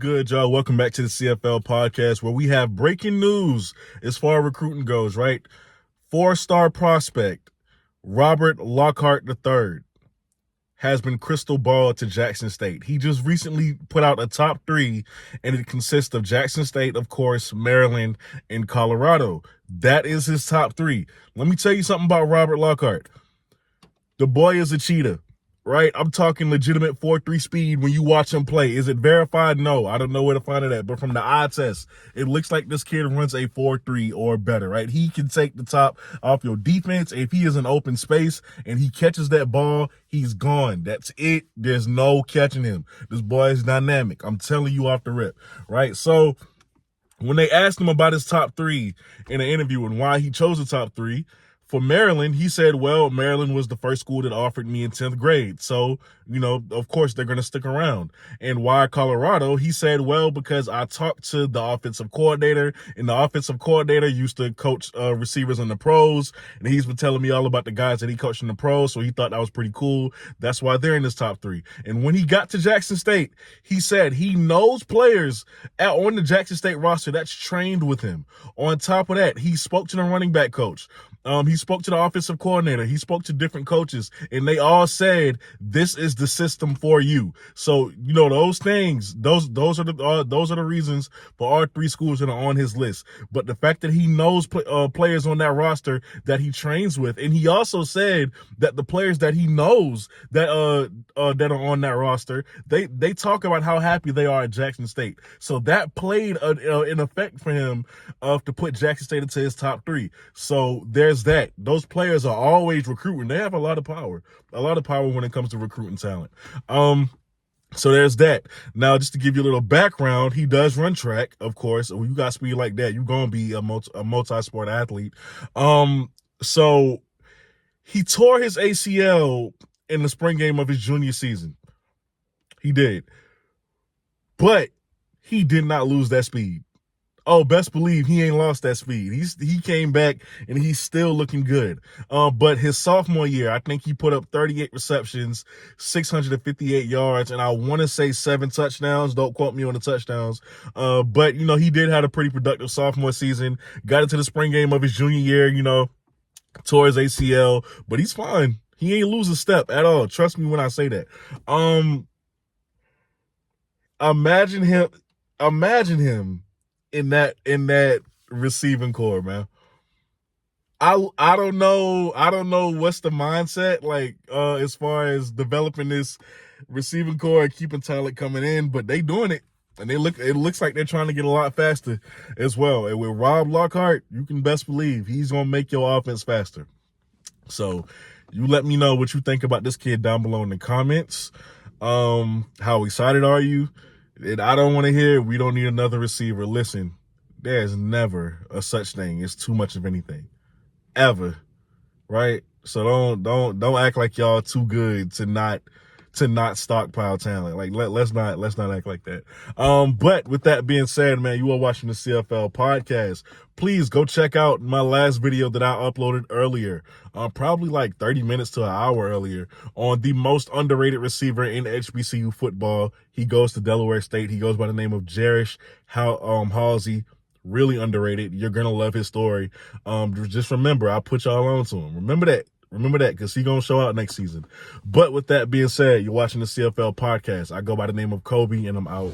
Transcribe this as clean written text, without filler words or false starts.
good, y'all? Welcome back to the CFL podcast where we have breaking news as far as recruiting goes, right? 4-star prospect Robert Lockhart III has been crystal balled to Jackson State. He just recently put out a top 3, and it consists of Jackson State, of course, Maryland, and Colorado. That is his top 3. Let me tell you something about Robert Lockhart. The boy is a cheetah. Right? I'm talking legitimate 4.3 speed when you watch him play. Is it verified? No. I don't know where to find it at. But from the eye test, it looks like this kid runs a 4.3 or better, right? He can take the top off your defense. If he is in open space and he catches that ball, he's gone. That's it. There's no catching him. This boy is dynamic. I'm telling you off the rip, right? So when they asked him about his top 3 in an interview and why he chose the top 3, for Maryland, he said, well, Maryland was the first school that offered me in 10th grade. So, of course, they're going to stick around. And why Colorado? He said, well, because I talked to the offensive coordinator, and the offensive coordinator used to coach receivers in the pros. And he's been telling me all about the guys that he coached in the pros. So he thought that was pretty cool. That's why they're in his top 3. And when he got to Jackson State, he said he knows players on the Jackson State roster that's trained with him. On top of that, he spoke to the running back coach. He spoke to the offensive coordinator. He spoke to different coaches, and they all said, this is the system for you. So, those things, those are the reasons for all 3 schools that are on his list. But the fact that he knows players on that roster that he trains with, and he also said that the players that he knows that are on that roster, they talk about how happy they are at Jackson State. So that played an effect for him to put Jackson State into his top 3. So there's that. Those players are always recruiting. They have a lot of power when it comes to recruiting talent. So there's that. Now, just to give you a little background, he does run track, of course. When you got speed like that, you're going to be a multi-sport athlete. So he tore his ACL in the spring game of his junior season. He did. But he did not lose that speed. Oh, best believe he ain't lost that speed. He came back and he's still looking good. But his sophomore year, I think he put up 38 receptions, 658 yards, and I want to say 7 touchdowns. Don't quote me on the touchdowns. But he did have a pretty productive sophomore season. Got into the spring game of his junior year, tore his ACL, but he's fine. He ain't lose a step at all. Trust me when I say that. Imagine him in that receiving core, man. I don't know what's the mindset like as far as developing this receiving core and keeping talent coming in, but they doing it, and it looks like they're trying to get a lot faster as well. And with Rob Lockhart, you can best believe he's gonna make your offense faster. So you let me know what you think about this kid down below in the comments. How excited are you? And I don't want to hear we don't need another receiver. Listen, there's never a such thing. It's too much of anything, ever, right? So don't act like y'all too good to not stockpile talent. Like let's not act like that. But with that being said, man, you are watching the CFL podcast. Please go check out my last video that I uploaded earlier, probably like 30 minutes to an hour earlier, on the most underrated receiver in HBCU football. He goes to Delaware State. He goes by the name of Jarish Halsey. Really underrated. You're gonna love his story. Just remember, I put y'all on to him. Remember that, because he's going to show out next season. But with that being said, you're watching the CFL podcast. I go by the name of Kobe, and I'm out.